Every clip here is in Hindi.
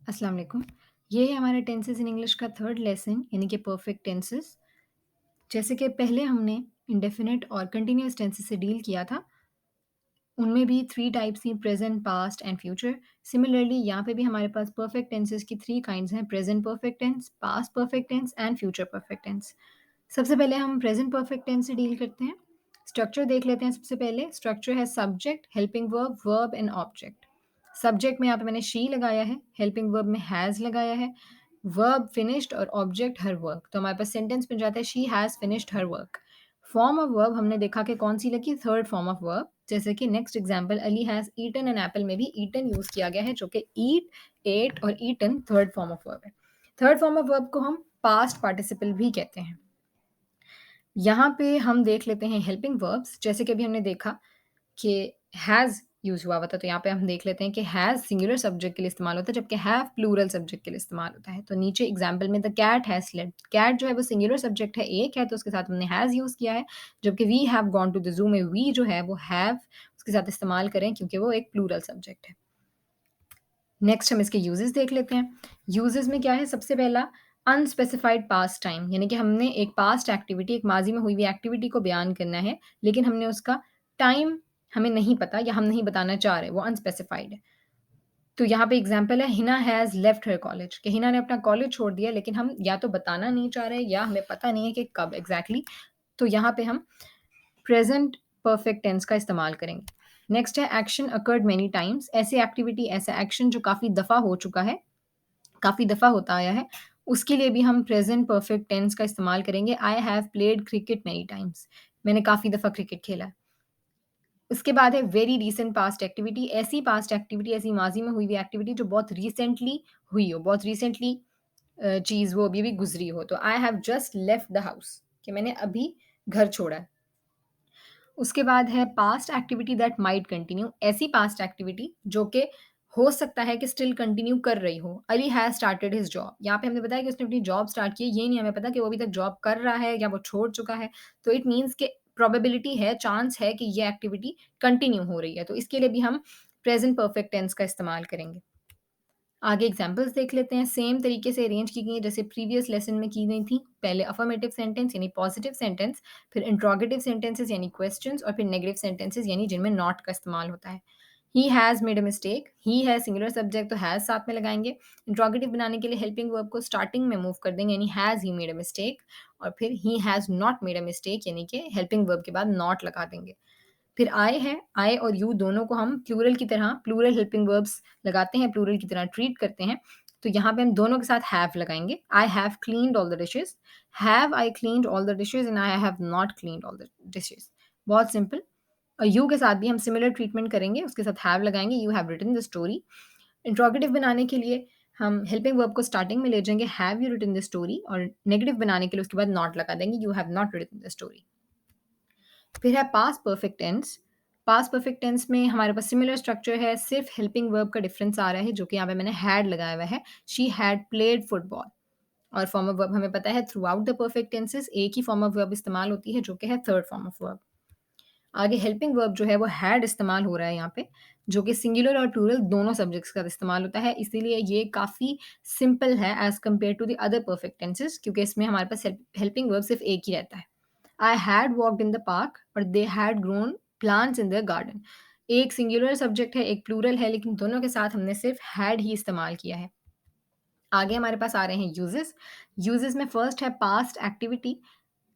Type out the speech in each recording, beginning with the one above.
अस्सलाम वालेकुम। ये है हमारा टेंसेस इन इंग्लिश का थर्ड लेसन यानी कि परफेक्ट टेंसेस। जैसे कि पहले हमने इंडेफिनिट और कंटिन्यूअस टेंसेस से डील किया था, उनमें भी 3 टाइप्स थी present, past and future. Similarly यहाँ पे भी हमारे पास परफेक्ट टेंसेस की 3 काइंड्स हैं present perfect tense, past perfect tense and future perfect tense. सबसे पहले हम प्रेज़ेंट परफेक्ट टेंस से डील करते हैं। स्ट्रक्चर देख लेते हैं सबसे पहले। स्ट्रक्चर है subject, helping verb, verb and object. Subject में यहाँ पे मैंने शी लगाया है, हेल्पिंग वर्ब में हैज़ लगाया है, वर्ब फिनिश्ड और ऑब्जेक्ट हर वर्क। तो हमारे पास सेंटेंस बन जाता है she has finished her work. Form of verb हमने देखा कि कौन सी लगी, थर्ड फॉर्म ऑफ वर्ब। जैसे कि next example Ali has eaten an apple में भी ईटन यूज़ किया गया है जो कि ईट, एट और eaten third form of verb है। थर्ड फॉर्म ऑफ वर्ब को हम पास्ट पार्टिसिपल भी कहते हैं। यहाँ पे हम देख लेते हैं हेल्पिंग वर्ब्स, जैसे कि अभी हमने देखा कि हैज़ यूज़ हुआ हुआ था, तो यहाँ पे हम देख लेते हैं कि हैज़ सिंगुलर सब्जेक्ट के लिए इस्तेमाल होता है, जबकि हैव प्लूरल सब्जेक्ट के लिए इस्तेमाल होता है। तो नीचे एग्ज़ाम्पल में the cat has slept, cat जो है वो सिंगुलर सब्जेक्ट है, एक है, तो उसके साथ हमने हैज़ यूज़ किया है, जबकि we have gone to the zoo में वी जो है वो हैव उसके साथ इस्तेमाल करें क्योंकि वो एक प्लूरल सब्जेक्ट है। नेक्स्ट हम इसके यूजेस देख लेते हैं। यूजेस में क्या है, सबसे पहला अनस्पेसिफाइड पास्ट टाइम, यानी कि हमने एक पास्ट एक्टिविटी, एक माजी में हुई हुई एक्टिविटी को बयान करना है, लेकिन हमने उसका टाइम हमें नहीं पता या हम नहीं बताना चाह रहे, वो अनस्पेसिफाइड है। तो यहाँ पे एग्जांपल है Hina has left her college, कि हिना ने अपना कॉलेज छोड़ दिया, लेकिन हम या तो बताना नहीं चाह रहे या हमें पता नहीं है कि कब एग्जैक्टली। तो यहाँ पे हम प्रेजेंट परफेक्ट टेंस का इस्तेमाल करेंगे। नेक्स्ट है एक्शन अकर्ड मेनी टाइम्स, ऐसी एक्टिविटी, ऐसा एक्शन जो काफ़ी दफ़ा हो चुका है, काफ़ी दफ़ा होता आया है, उसके लिए भी हम प्रेजेंट परफेक्ट टेंस का इस्तेमाल करेंगे। I have played cricket many times, मैंने काफ़ी दफ़ा क्रिकेट खेला है। उसके बाद है वेरी रीसेंट पास्ट एक्टिविटी, ऐसी पास्ट एक्टिविटी, ऐसी माजी में हुई हुई एक्टिविटी जो बहुत रिसेंटली हुई हो, बहुत रिसेंटली चीज़ वो अभी भी गुजरी हो। तो I have just left the house, कि मैंने अभी घर छोड़ा है। उसके बाद है past activity that might continue, ऐसी पास्ट एक्टिविटी जो कि हो सकता है कि स्टिल कंटिन्यू कर रही हो। Ali has started his job, यहाँ पे हमने बताया कि उसने अपनी जॉब स्टार्ट की है, ये नहीं हमें पता कि वो अभी तक जॉब कर रहा है या वो छोड़ चुका है। तो इट मीन्स कि प्रोबेबिलिटी है, चांस है कि ये एक्टिविटी कंटिन्यू हो रही है। तो इसके लिए भी हम प्रेज़ेंट परफेक्ट टेंस का इस्तेमाल करेंगे। आगे एग्जांपल्स देख लेते हैं, सेम तरीके से अरेंज की गई हैं जैसे प्रीवियस लेसन में की गई थी। पहले अफर्मेटिव सेंटेंस यानी पॉजिटिव सेंटेंस, फिर इंट्रोगेटिव सेंटेंसेस यानी क्वेश्चंस और फिर नेगेटिव सेंटेंसेस यानी जिनमें नॉट का इस्तेमाल होता है। He has made a mistake, he है सिंगुलर सब्जेक्ट तो हैज़ साथ में लगाएंगे। इंट्रोगेटिव बनाने के लिए हेल्पिंग वर्ब को स्टार्टिंग में मूव कर देंगे यानी has he made a mistake, और फिर he has not made a mistake यानी कि हेल्पिंग वर्ब के बाद नॉट लगा देंगे। फिर आई है, आई और यू दोनों को हम प्लूरल की तरह, प्लूरल हेल्पिंग वर्ब्स लगाते हैं, प्लूरल की तरह ट्रीट करते हैं। तो यहाँ पे हम दोनों के साथ हैव लगाएँगे। आई have cleaned all the dishes, have I cleaned all the dishes and I have not cleaned all the dishes. बहुत सिंपल। और यू के साथ भी हम सिमिलर ट्रीटमेंट करेंगे, उसके साथ हैव लगाएँगे, you have written the story. Interrogative बनाने के लिए हम हेल्पिंग वर्ब को स्टार्टिंग में ले जाएँगे, have you written the story, और नेगेटिव बनाने के लिए उसके बाद नॉट लगा देंगे, you have not written the story. फिर है past perfect tense. Past perfect tense में हमारे पास सिमिलर स्ट्रक्चर है, सिर्फ हेल्पिंग वर्ब का डिफरेंस आ रहा है जो कि यहाँ पे मैंने हैड लगाया हुआ है। She had played football. और फॉर्म ऑफ वर्ब हमें पता है through out the perfect tenses एक ही फॉर्म ऑफ वर्ब इस्तेमाल होती है जो कि है थर्ड फॉर्म ऑफ वर्ब। आगे हेल्पिंग वर्ब जो है वो हैड इस्तेमाल हो रहा है यहाँ पे, जो कि सिंगुलर और प्लूरल दोनों सब्जेक्ट्स का इस्तेमाल होता है, इसीलिए ये काफ़ी सिंपल है as compare to the other perfect tenses, क्योंकि इसमें हमारे पास हेल्पिंग वर्ब सिर्फ एक ही रहता है। I had walked in the park और they had grown plants in the garden. एक सिंगुलर सब्जेक्ट है, एक प्लूरल है, लेकिन दोनों के साथ हमने सिर्फ हैड ही इस्तेमाल किया है। आगे हमारे पास आ रहे हैं यूजेस। यूजेस में फर्स्ट है पास्ट एक्टिविटी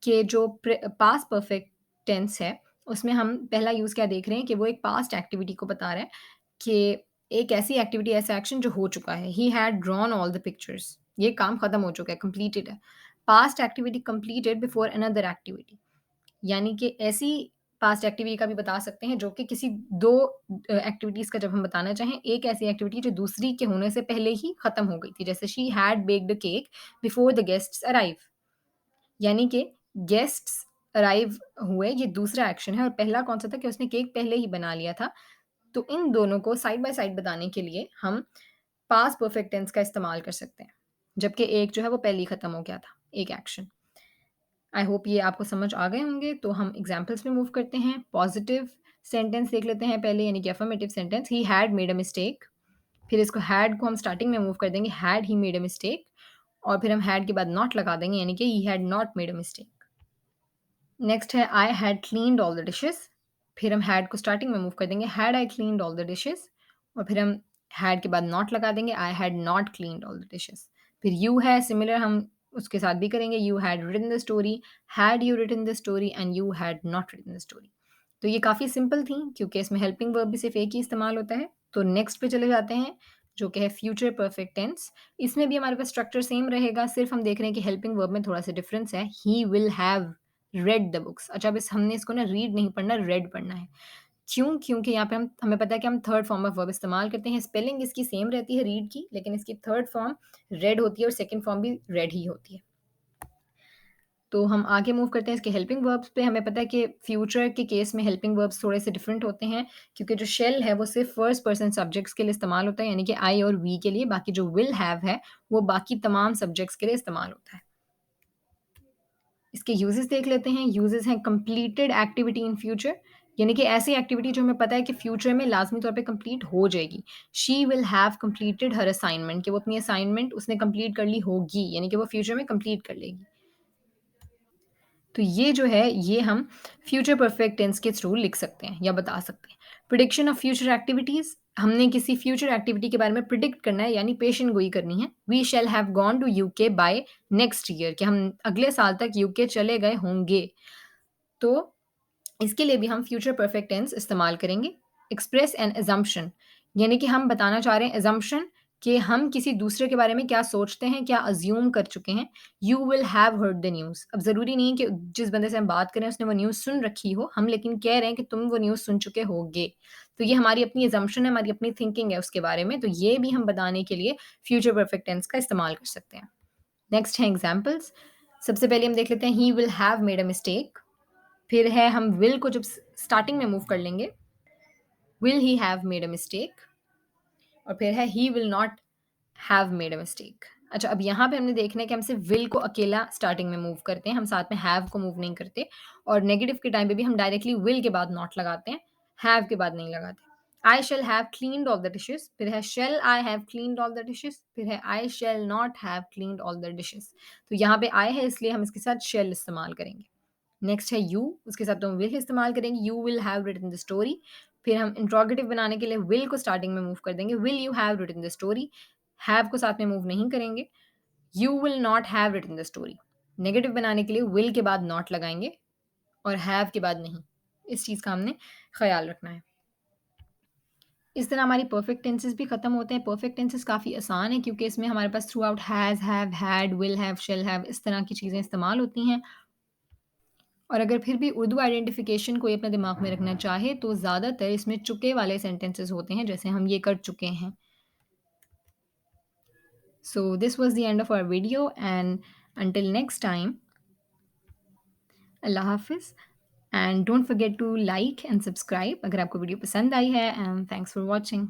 के जो पास्ट परफेक्ट टेंस है, उसमें हम पहला यूज़ क्या देख रहे हैं कि वो एक पास्ट एक्टिविटी को बता रहा है कि एक ऐसी एक्टिविटी, ऐसा एक्शन जो हो चुका है। He had drawn all the pictures, ये काम खत्म हो चुका है, कंप्लीटेड है। Past activity completed before another activity, यानी कि ऐसी पास्ट एक्टिविटी का भी बता सकते हैं जो कि किसी 2 एक्टिविटीज़ का जब हम बताना चाहें, एक ऐसी एक्टिविटी जो दूसरी के होने से पहले ही खत्म हो गई थी। जैसे she had baked a cake before the guests arrive, यानी कि गेस्ट्स अराइव हुए, ये दूसरा एक्शन है, और पहला कौन-सा था कि उसने केक पहले ही बना लिया था। तो इन दोनों को साइड बाय साइड बताने के लिए हम पास्ट परफेक्ट टेंस का इस्तेमाल कर सकते हैं। जबकि एक जो है वो पहले ही खत्म हो गया था, एक एक्शन। आई होप ये आपको समझ आ गए होंगे, तो हम एग्ज़ाम्पल्स में मूव करते हैं। पॉज़िटिव सेंटेंस देख लेते हैं पहले, यानी कि affirmative sentence, he had made a mistake. फिर इसको हैड को हम स्टार्टिंग में मूव कर देंगे, had he made a mistake, और फिर हम हैड के बाद नॉट लगा देंगे, यानी कि he had not made a mistake. Next है I had cleaned all the dishes, फिर हम हैड को स्टार्टिंग में मूव कर देंगे, had I cleaned all the dishes, और फिर हम हैड के बाद नॉट लगा देंगे, I had not cleaned all the dishes. फिर यू है सिमिलर, हम उसके साथ भी करेंगे, you had written the story, had you written the story and you had not written the story. तो ये काफ़ी सिंपल थी क्योंकि इसमें हेल्पिंग वर्ब भी सिर्फ एक ही इस्तेमाल होता है। तो नेक्स्ट पे चले जाते हैं, जो कि है फ्यूचर परफेक्ट टेंस। इसमें भी हमारे पास स्ट्रक्चर सेम रहेगा, सिर्फ हम देख रहे हैं कि हेल्पिंग वर्ब में थोड़ा-सा डिफरेंस है। He will have read the books. अच्छा, अब इस हमने इसको ना रीड नहीं पढ़ना, रेड पढ़ना है। क्यों? क्योंकि यहाँ पे हमें पता है कि हम थर्ड फॉर्म ऑफ वर्ब इस्तेमाल करते हैं। स्पेलिंग इसकी सेम रहती है रीड की, लेकिन इसकी थर्ड फॉर्म रेड होती है और सेकंड फॉर्म भी रेड ही होती है। तो हम आगे मूव करते हैं इसके हेल्पिंग वर्ब्स पे। हमें पता है कि फ्यूचर के केस में हेल्पिंग वर्ब्स थोड़े से डिफरेंट होते हैं, क्योंकि जो शेल है वो सिर्फ फर्स्ट पर्सन सब्जेक्ट्स के लिए इस्तेमाल होता है, यानी कि आई और वी के लिए। बाकी जो विल हैव है वो बाकी तमाम सब्जेक्ट्स के लिए इस्तेमाल होता है। इसके यूजेस देख लेते हैं। यूजेस हैं कंप्लीटेड एक्टिविटी इन फ्यूचर, यानी कि ऐसी एक्टिविटी जो हमें पता है कि फ्यूचर में लाजमी तौर पे कंप्लीट हो जाएगी। She will have completed her assignment, कि वो अपनी असाइनमेंट उसने कंप्लीट कर ली होगी, यानी कि वो फ्यूचर में कंप्लीट कर लेगी। तो ये जो है, ये हम फ्यूचर परफेक्ट टेंस के थ्रू लिख सकते हैं या बता सकते हैं। प्रिडिक्शन ऑफ फ्यूचर एक्टिविटीज़, हमने किसी फ्यूचर एक्टिविटी के बारे में प्रिडिक्ट करना है, यानी पेशन गोई करनी है। We shall have gone to UK by next year, कि हम अगले साल तक यूके चले गए होंगे। तो इसके लिए भी हम फ्यूचर परफेक्ट टेंस इस्तेमाल करेंगे। एक्सप्रेस एन अजम्पशन, यानी कि हम बताना चाह रहे हैं अजम्पशन, कि हम किसी दूसरे के बारे में क्या सोचते हैं, क्या अज्यूम कर चुके हैं। You will have heard the news. अब ज़रूरी नहीं है कि जिस बंदे से हम बात करें उसने वो न्यूज़ सुन रखी हो, हम लेकिन कह रहे हैं कि तुम वो न्यूज़ सुन चुके होगे। तो ये हमारी अपनी अजम्पशन है, हमारी अपनी थिंकिंग है उसके बारे में। तो ये भी हम बताने के लिए फ्यूचर परफेक्ट टेंस का इस्तेमाल कर सकते हैं। नेक्स्ट है एग्जाम्पल्स। सबसे पहले हम देख लेते हैं, he will have made a mistake. फिर है, हम विल को जब स्टार्टिंग में मूव कर लेंगे, will he have made a mistake, और फिर है he will not have made a mistake. अच्छा, अब यहाँ पे हमने देखना है कि हम सिर्फ विल को अकेला स्टार्टिंग में मूव करते हैं, हम साथ में हैव को मूव नहीं करते। और नेगेटिव के टाइम पे भी हम डायरेक्टली विल के बाद नॉट लगाते हैं, हैव के बाद नहीं लगाते। I shall have cleaned all the dishes, फिर है shall I have cleaned all the dishes, फिर है I shall not have cleaned all the dishes. तो यहाँ पे आई है, इसलिए हम इसके साथ शैल इस्तेमाल करेंगे। नेक्स्ट है यू, उसके साथ तो हम विल इस्तेमाल करेंगे, you will have written the story. फिर हम इंट्रोगेटिव बनाने के लिए विल को स्टार्टिंग में मूव कर देंगे, will you have written the story. Have को साथ में मूव नहीं करेंगे, you will not have written the story. Negative बनाने के लिए विल के बाद नॉट लगाएंगे और हैव के बाद नहीं। इस चीज़ का हमने ख्याल रखना है। इस तरह हमारी परफेक्ट टेंसेस भी खत्म होते हैं। परफेक्ट टेंसेस काफ़ी आसान है क्योंकि इसमें हमारे pass through out has, have, had, will have, shall have, इस तरह की चीज़ें इस्तेमाल होती हैं। और अगर फिर भी उर्दू आइडेंटिफिकेशन कोई अपने दिमाग में रखना चाहे तो ज़्यादातर इसमें चुके वाले सेंटेंसेस होते हैं, जैसे हम ये कर चुके हैं। So this was the end of our video and until next time, अल्लाह हाफिज़ and don't forget to like and subscribe अगर आपको वीडियो पसंद आई है, एंड थैंक्स फॉर वॉचिंग।